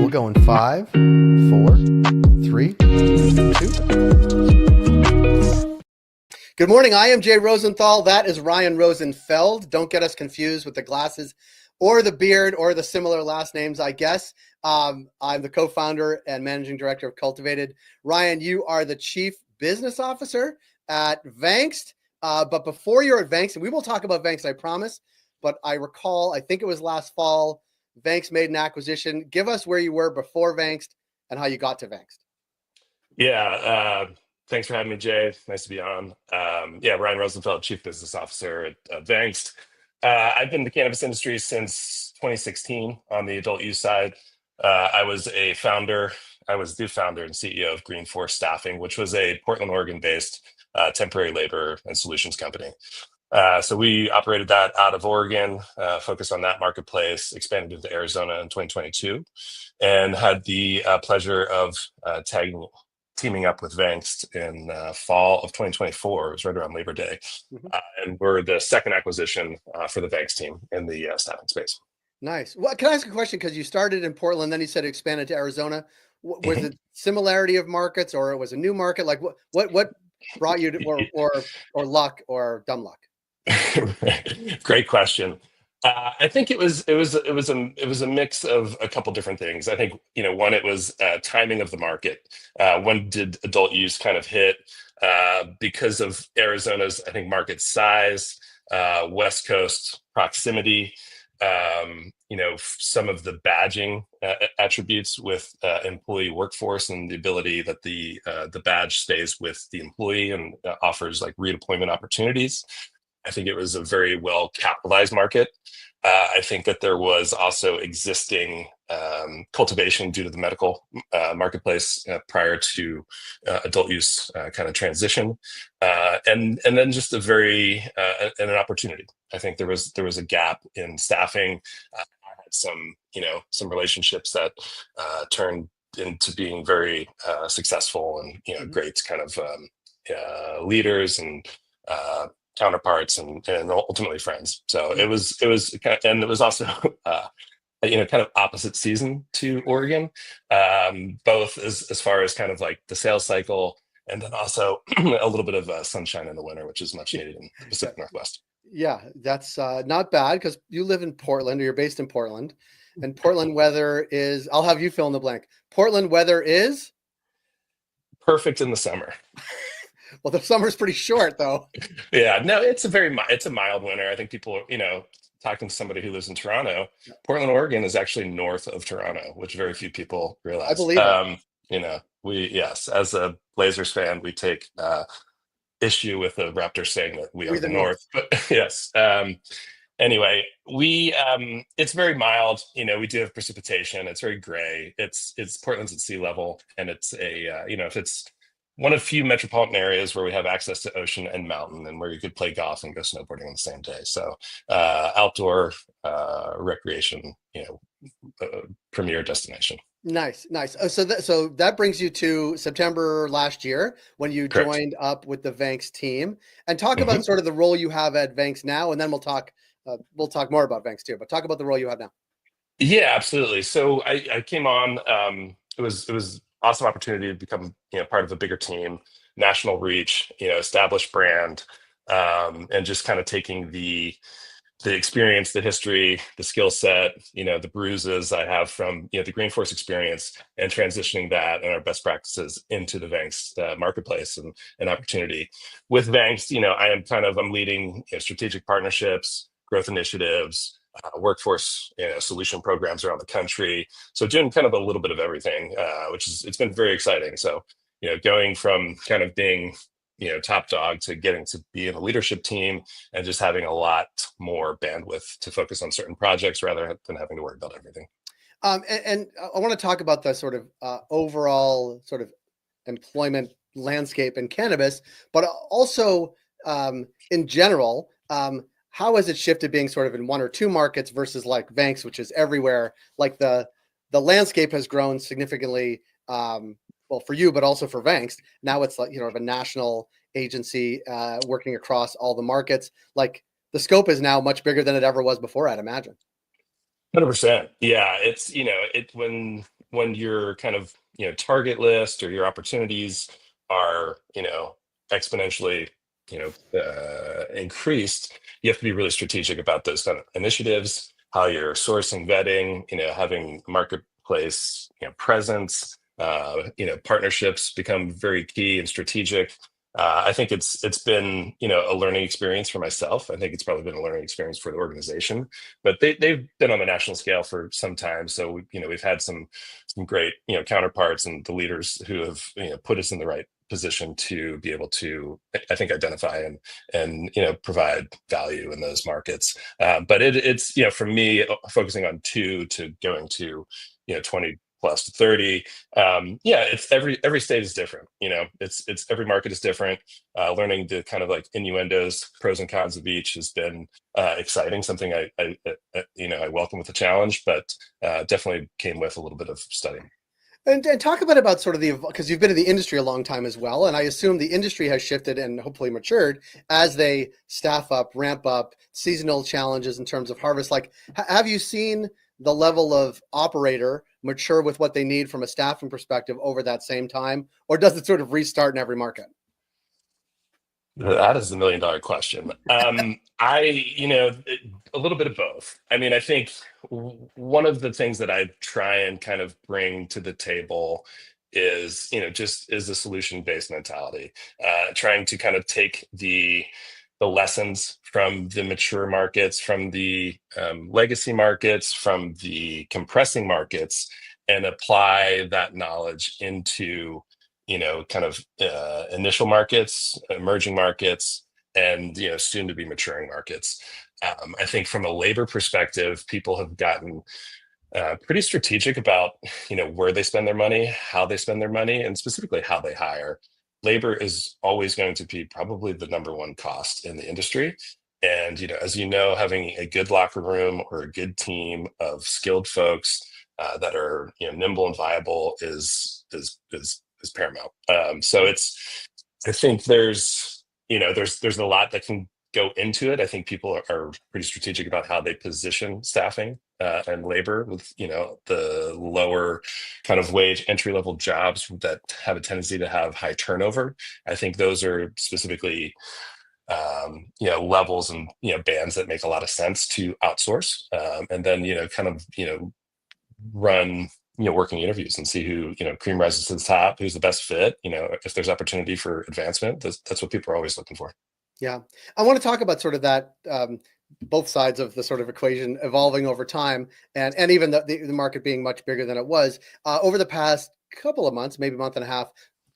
We'll go in 5, 4, 3, 2. Good morning. I am Jay Rosenthal. That is Ryan Rosenfeld. Don't get us confused with the glasses or the beard or the similar last names, I guess. I'm the co-founder and managing director of Cultivated. Ryan, you are the chief business officer at Vangst. But before you're at Vangst, and we will talk about Vangst, I promise, but I recall, I think it was last fall, Vangst made an acquisition. Give us where you were before Vangst and how you got to Vangst. Yeah, thanks for having me, Jay. Nice to be on. Ryan Rosenfeld, Chief Business Officer at Vangst. I've been in the cannabis industry since 2016 on the adult use side. I was the founder and CEO of Green Force Staffing, which was a Portland, Oregon-based temporary labor and solutions company. So we operated that out of Oregon, focused on that marketplace, expanded into Arizona in 2022, and had the pleasure of teaming up with Vangst in fall of 2024. It was right around Labor Day. And we're the second acquisition for the Vangst team in the staffing space. Nice. Well, can I ask a question? Because you started in Portland, then you said expanded to Arizona. Was it similarity of markets, or it was a new market? Like what brought you to, or luck or dumb luck? Great question. I think it was a mix of a couple different things. I think, one, it was timing of the market. When did adult use kind of hit? Because of Arizona's, I think, market size, West Coast proximity, some of the badging attributes with employee workforce, and the ability that the badge stays with the employee and offers like redeployment opportunities. I think it was a very well capitalized market. I think that there was also existing cultivation due to the medical marketplace prior to adult use kind of transition, and then just a very and an opportunity. I think there was a gap in staffing. I had some relationships that turned into being very successful and great kind of leaders and counterparts and ultimately friends. So it was kind of, and it was also kind of opposite season to Oregon, both as far as kind of like the sales cycle, and then also a little bit of sunshine in the winter, which is much needed in the Pacific Northwest. Yeah, that's not bad, because you live in Portland, or you're based in Portland, and Portland weather is, I'll have you fill in the blank. Portland weather is perfect in the summer. Well, the summer's pretty short, though. Yeah, no, it's a mild winter. I think people, talking to somebody who lives in Toronto, Portland, Oregon is actually north of Toronto, which very few people realize. I believe it. Yes, as a Blazers fan, we take issue with the Raptors saying that we are the north. But yes. Anyway, it's very mild. We do have precipitation. It's very gray. It's Portland's at sea level, and it's if it's one of few metropolitan areas where we have access to ocean and mountain, and where you could play golf and go snowboarding on the same day. So outdoor recreation, premier destination. Nice. So that brings you to September last year, when you Correct. Joined up with the Vangst team, and talk about sort of the role you have at Vangst now, and then we'll talk more about Vangst too. But talk about the role you have now. Yeah, absolutely. So I came on. It was awesome opportunity to become part of a bigger team, national reach, established brand, and just kind of taking the experience, the history, the skill set, the bruises I have from the Green Force experience, and transitioning that and our best practices into the Vangst marketplace and opportunity. With Vangst, I'm leading strategic partnerships, growth initiatives, workforce solution programs around the country. So doing kind of a little bit of everything, it's been very exciting. So going from kind of being top dog to getting to be in a leadership team, and just having a lot more bandwidth to focus on certain projects rather than having to worry about everything. And I want to talk about the sort of overall sort of employment landscape in cannabis, but also in general. How has it shifted, being sort of in one or two markets versus like Vangst, which is everywhere? Like the landscape has grown significantly, well, for you, but also for Vangst. Now it's like, of a national agency working across all the markets. Like the scope is now much bigger than it ever was before, I'd imagine. 100%. Yeah, it's when when your kind of target list or your opportunities are exponentially increased, you have to be really strategic about those kind of initiatives, how you're sourcing, vetting, having marketplace presence. Partnerships become very key and strategic. I think it's been a learning experience for myself. I think it's probably been a learning experience for the organization, but they've been on the national scale for some time. So we've had some great counterparts and the leaders who have put us in the right position to be able to, I think, identify and provide value in those markets. But it's for me, focusing on 2 to going to 20 plus to 30. It's every state is different. It's every market is different. Learning the kind of like innuendos, pros and cons of each has been exciting. Something I welcome with a challenge, but definitely came with a little bit of studying. And talk a bit about sort of because you've been in the industry a long time as well, and I assume the industry has shifted and hopefully matured as they staff up, ramp up, seasonal challenges in terms of harvest. Like, have you seen the level of operator mature with what they need from a staffing perspective over that same time, or does it sort of restart in every market? That is the $1 million question. A little bit of both. I mean, I think one of the things that I try and kind of bring to the table is, just is a solution-based mentality, trying to kind of take the lessons from the mature markets, from the legacy markets, from the compressing markets, and apply that knowledge into kind of initial markets, emerging markets, and soon to be maturing markets. I think from a labor perspective, people have gotten pretty strategic about where they spend their money, how they spend their money, and specifically how they hire. Labor is always going to be probably the number one cost in the industry. And as having a good locker room or a good team of skilled folks that are nimble and viable is paramount. So I think there's a lot that can go into it. I think people are pretty strategic about how they position staffing and labor with the lower kind of wage entry level jobs that have a tendency to have high turnover. I think those are specifically levels and bands that make a lot of sense to outsource, and then kind of run working interviews and see who cream rises to the top, who's the best fit. If there's opportunity for advancement, that's what people are always looking for. Yeah, I want to talk about sort of that, both sides of the sort of equation evolving over time, and even the market being much bigger than it was over the past couple of months, maybe month and a half.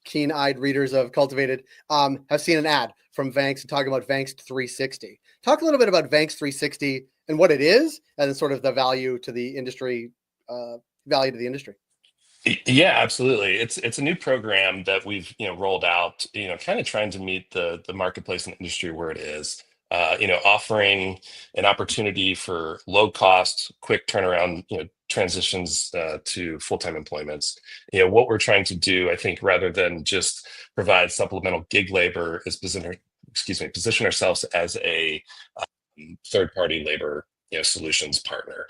Keen-eyed readers of Cultivated have seen an ad from Vangst talking about Vangst 360. Talk a little bit about Vangst 360 and what it is, and sort of the value to the industry. Yeah, absolutely. It's a new program that we've rolled out, kind of trying to meet the marketplace and industry where it is. Offering an opportunity for low cost, quick turnaround, transitions to full-time employments. What we're trying to do, I think, rather than just provide supplemental gig labor, is position ourselves as a third-party labor solutions partner.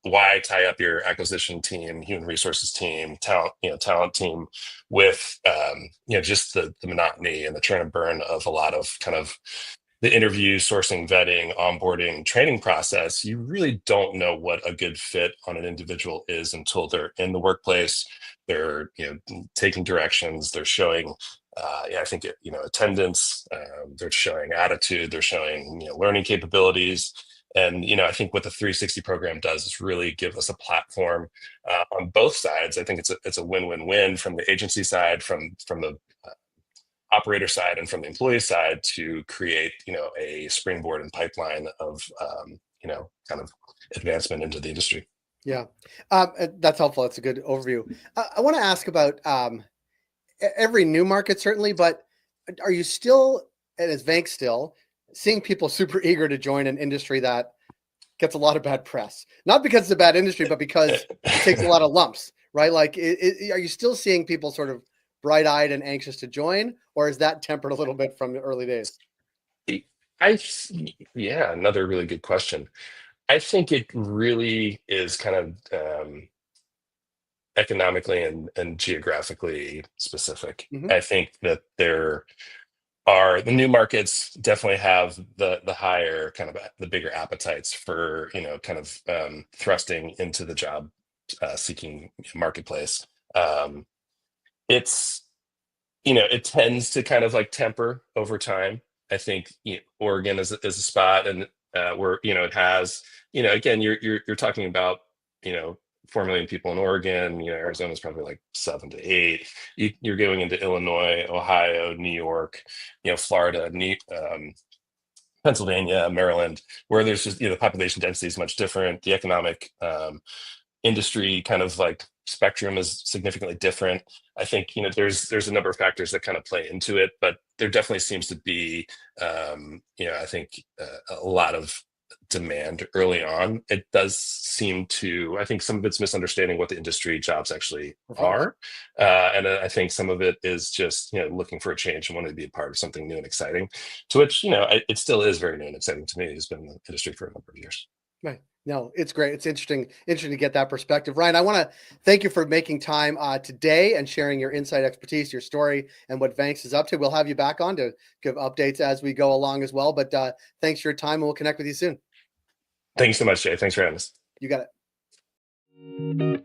Why tie up your acquisition team, human resources team, talent team with just the monotony and the churn and burn of a lot of kind of the interview, sourcing, vetting, onboarding, training process. You really don't know what a good fit on an individual is until they're in the workplace. They're taking directions. They're showing I think attendance. They're showing attitude. They're showing learning capabilities. And I think what the 360 program does is really give us a platform on both sides. I think it's a win-win-win from the agency side, from the operator side, and from the employee side, to create a springboard and pipeline of kind of advancement into the industry. Yeah, that's helpful. That's a good overview. I want to ask about every new market, certainly, but are you still, and is Vangst still seeing people super eager to join an industry that gets a lot of bad press? Not because it's a bad industry, but because it takes a lot of lumps, right? Like, are you still seeing people sort of bright-eyed and anxious to join, or is that tempered a little bit from the early days? Yeah, another really good question. I think it really is kind of economically and geographically specific. Mhm. I think that there are the new markets definitely have the higher kind of the bigger appetites for kind of thrusting into the job seeking marketplace. It's it tends to kind of like temper over time. I think Oregon is a spot, and where it has again you're talking about 4 million people in Oregon. Arizona's probably like 7 to 8. You're going into Illinois, Ohio, New York, Florida, Pennsylvania, Maryland, where there's just the population density is much different. The economic industry kind of like spectrum is significantly different. I think there's a number of factors that kind of play into it, but there definitely seems to be I think a lot of demand early on. It does seem to, I think some of it's misunderstanding what the industry jobs actually are, and I think some of it is just looking for a change and wanting to be a part of something new and exciting, to which it still is very new and exciting to me. It's been in the industry for a number of years. Right. No, it's great. It's interesting to get that perspective. Ryan, I want to thank you for making time today and sharing your insight, expertise, your story, and what Vangst is up to. We'll have you back on to give updates as we go along as well. But thanks for your time, and we'll connect with you soon. Thank you so much, Jay. Thanks for having us. You got it.